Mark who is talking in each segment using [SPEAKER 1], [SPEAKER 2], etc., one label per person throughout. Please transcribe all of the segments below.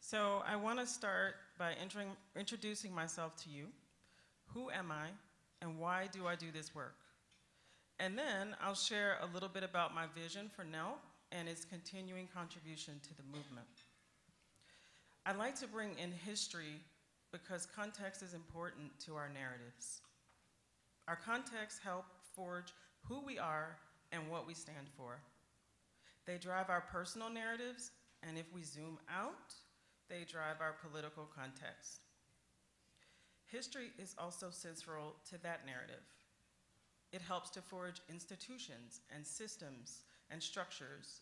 [SPEAKER 1] So I want to start by introducing myself to you. Who am I, and why do I do this work? And then I'll share a little bit about my vision for NELP and its continuing contribution to the movement. I'd like to bring in history because context is important to our narratives. Our contexts help forge who we are and what we stand for. They drive our personal narratives, and if we zoom out, they drive our political context. History is also central to that narrative. It helps to forge institutions and systems and structures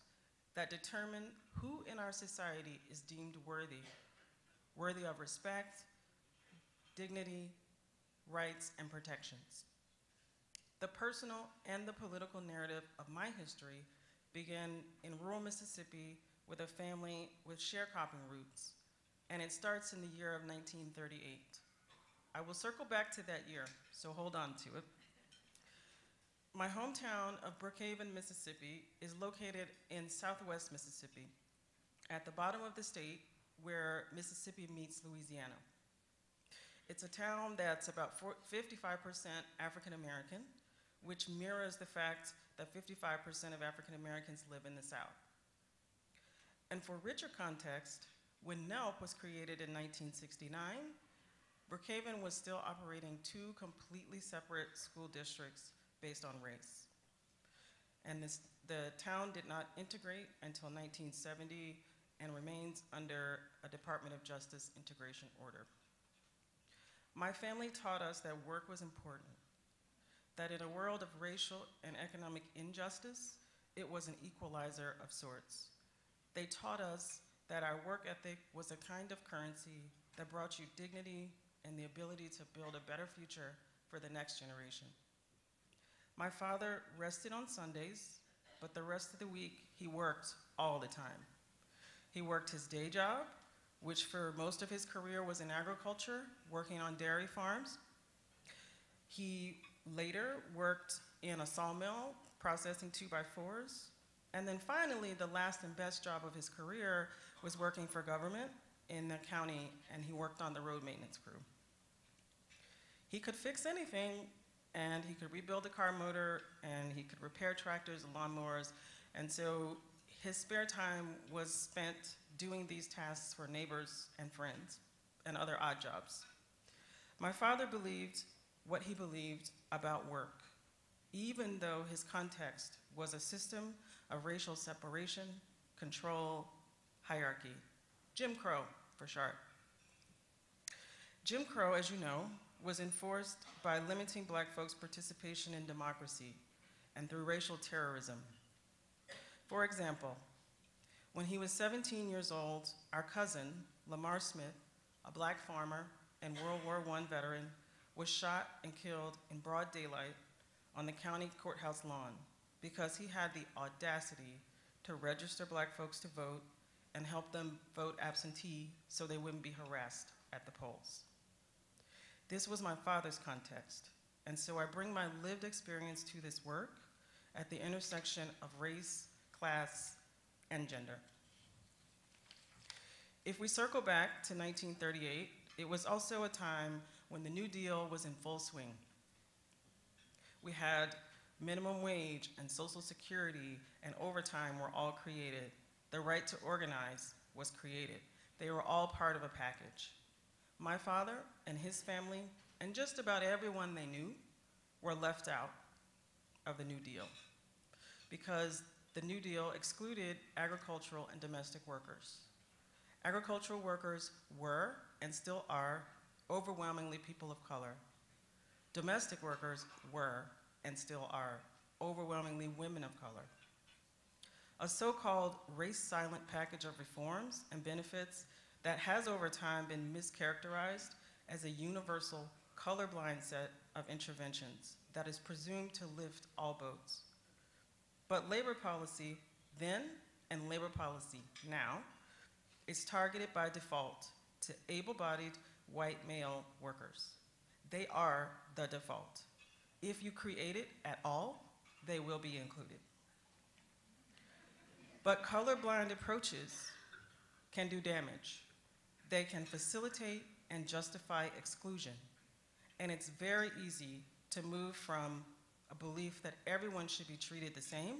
[SPEAKER 1] that determine who in our society is deemed worthy of respect, dignity, rights, and protections. The personal and the political narrative of my history began in rural Mississippi with a family with sharecropping roots, and it starts in the year of 1938. I will circle back to that year, so hold on to it. My hometown of Brookhaven, Mississippi is located in southwest Mississippi, at the bottom of the state where Mississippi meets Louisiana. It's a town that's about 55% African American, which mirrors the fact that 55% of African Americans live in the South. And for richer context, when NELP was created in 1969, Brookhaven was still operating two completely separate school districts based on race. And the town did not integrate until 1970 and remains under a Department of Justice integration order. My family taught us that work was important, that in a world of racial and economic injustice, it was an equalizer of sorts. They taught us that our work ethic was a kind of currency that brought you dignity and the ability to build a better future for the next generation. My father rested on Sundays, but the rest of the week he worked all the time. He worked his day job, which for most of his career was in agriculture, working on dairy farms. He later worked in a sawmill, processing 2x4s. And then finally, the last and best job of his career was working for government in the county, and he worked on the road maintenance crew. He could fix anything, and he could rebuild a car motor, and he could repair tractors and lawnmowers. And so his spare time was spent doing these tasks for neighbors and friends and other odd jobs. My father believed what he believed about work, even though his context was a system of racial separation, control, hierarchy. Jim Crow, for short. Jim Crow, as you know, was enforced by limiting Black folks' participation in democracy and through racial terrorism. For example, when he was 17 years old, our cousin, Lamar Smith, a Black farmer and World War I veteran, was shot and killed in broad daylight on the county courthouse lawn because he had the audacity to register Black folks to vote and help them vote absentee so they wouldn't be harassed at the polls. This was my father's context, and so I bring my lived experience to this work at the intersection of race, class, and gender. If we circle back to 1938, it was also a time when the New Deal was in full swing. We had minimum wage and Social Security and overtime were all created. The right to organize was created. They were all part of a package. My father and his family, and just about everyone they knew, were left out of the New Deal because the New Deal excluded agricultural and domestic workers. Agricultural workers were, and still are, overwhelmingly people of color. Domestic workers were, and still are, overwhelmingly women of color. A so-called race-silent package of reforms and benefits that has over time been mischaracterized as a universal, colorblind set of interventions that is presumed to lift all boats. But labor policy then and labor policy now is targeted by default to able-bodied white male workers. They are the default. If you create it at all, they will be included. But colorblind approaches can do damage. They can facilitate and justify exclusion. And it's very easy to move from a belief that everyone should be treated the same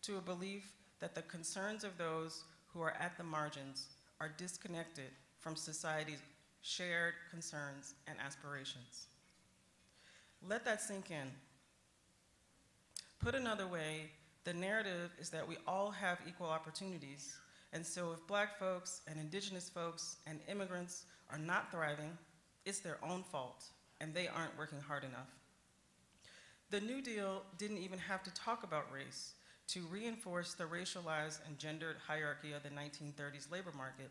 [SPEAKER 1] to a belief that the concerns of those who are at the margins are disconnected from society's shared concerns and aspirations. Let that sink in. Put another way, the narrative is that we all have equal opportunities, and so if Black folks and indigenous folks and immigrants are not thriving, it's their own fault, and they aren't working hard enough. The New Deal didn't even have to talk about race to reinforce the racialized and gendered hierarchy of the 1930s labor market.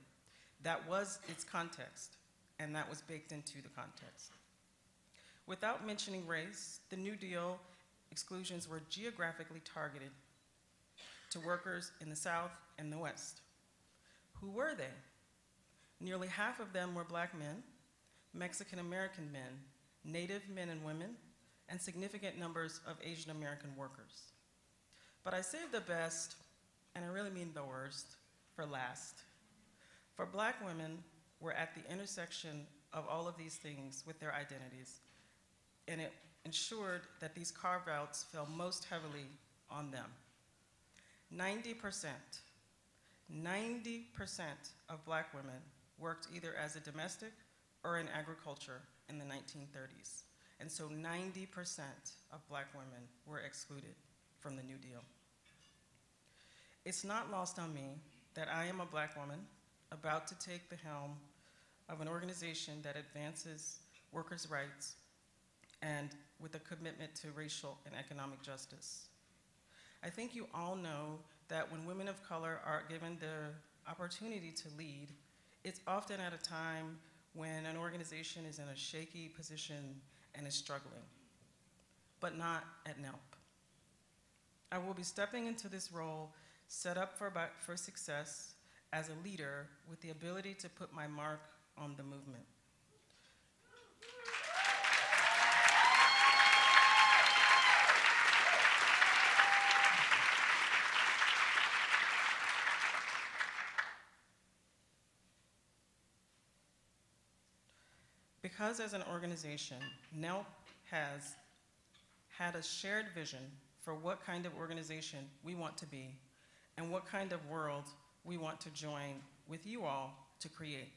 [SPEAKER 1] That was its context, and that was baked into the context. Without mentioning race, the New Deal exclusions were geographically targeted to workers in the South and the West. Who were they? Nearly half of them were Black men, Mexican American men, Native men and women, and significant numbers of Asian American workers. But I saved the best, and I really mean the worst, for last. For Black women were at the intersection of all of these things with their identities, and it ensured that these carve-outs fell most heavily on them. 90% of Black women worked either as a domestic or in agriculture in the 1930s. And so 90% of Black women were excluded from the New Deal. It's not lost on me that I am a Black woman about to take the helm of an organization that advances workers' rights and with a commitment to racial and economic justice. I think you all know that when women of color are given the opportunity to lead, it's often at a time when an organization is in a shaky position and is struggling, but not at NELP. I will be stepping into this role set up for success as a leader with the ability to put my mark on the movement. Because as an organization, NELP has had a shared vision for what kind of organization we want to be and what kind of world we want to join with you all to create.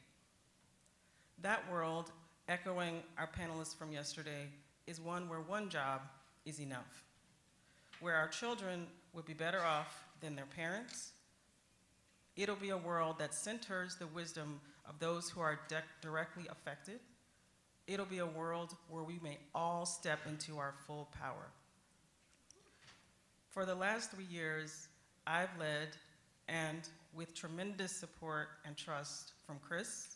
[SPEAKER 1] That world, echoing our panelists from yesterday, is one where one job is enough, where our children would be better off than their parents. It'll be a world that centers the wisdom of those who are directly affected. It'll be a world where we may all step into our full power. For the last 3 years, I've led, and with tremendous support and trust from Chris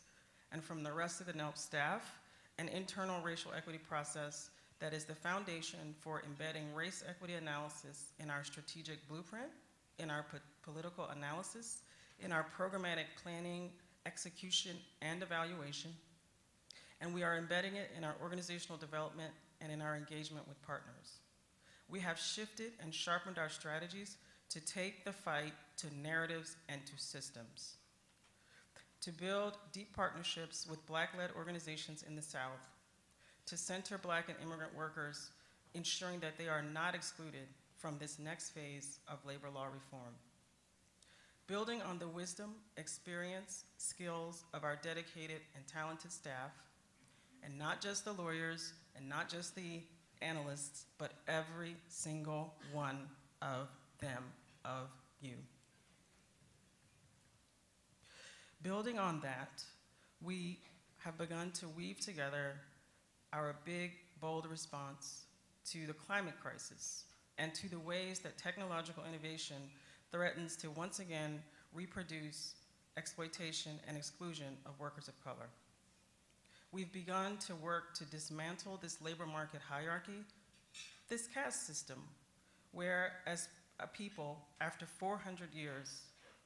[SPEAKER 1] and from the rest of the NELP staff, an internal racial equity process that is the foundation for embedding race equity analysis in our strategic blueprint, in our political analysis, in our programmatic planning, execution, and evaluation. And we are embedding it in our organizational development and in our engagement with partners. We have shifted and sharpened our strategies to take the fight to narratives and to systems, to build deep partnerships with Black-led organizations in the South, to center Black and immigrant workers, ensuring that they are not excluded from this next phase of labor law reform. Building on the wisdom, experience, skills of our dedicated and talented staff, and not just the lawyers, and not just the analysts, but every single one of them, of you. Building on that, we have begun to weave together our big, bold response to the climate crisis and to the ways that technological innovation threatens to once again reproduce exploitation and exclusion of workers of color. We've begun to work to dismantle this labor market hierarchy, this caste system, where as a people, after 400 years,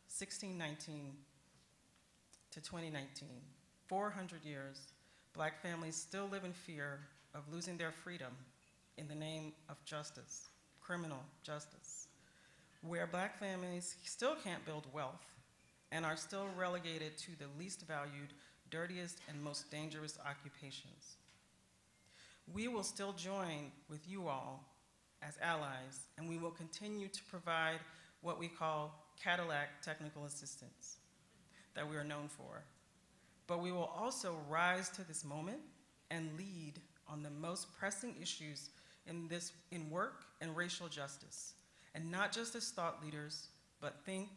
[SPEAKER 1] 1619 to 2019, 400 years, Black families still live in fear of losing their freedom in the name of justice, criminal justice, where Black families still can't build wealth and are still relegated to the least valued dirtiest and most dangerous occupations. We will still join with you all as allies, and we will continue to provide what we call Cadillac technical assistance that we are known for. But we will also rise to this moment and lead on the most pressing issues in work and racial justice, and not just as thought leaders, but think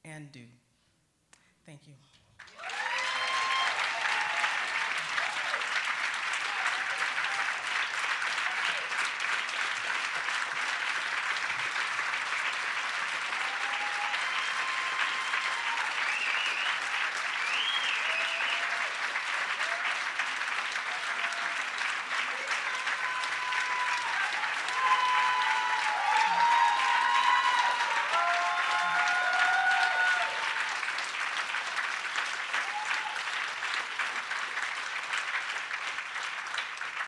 [SPEAKER 1] and do. Thank you.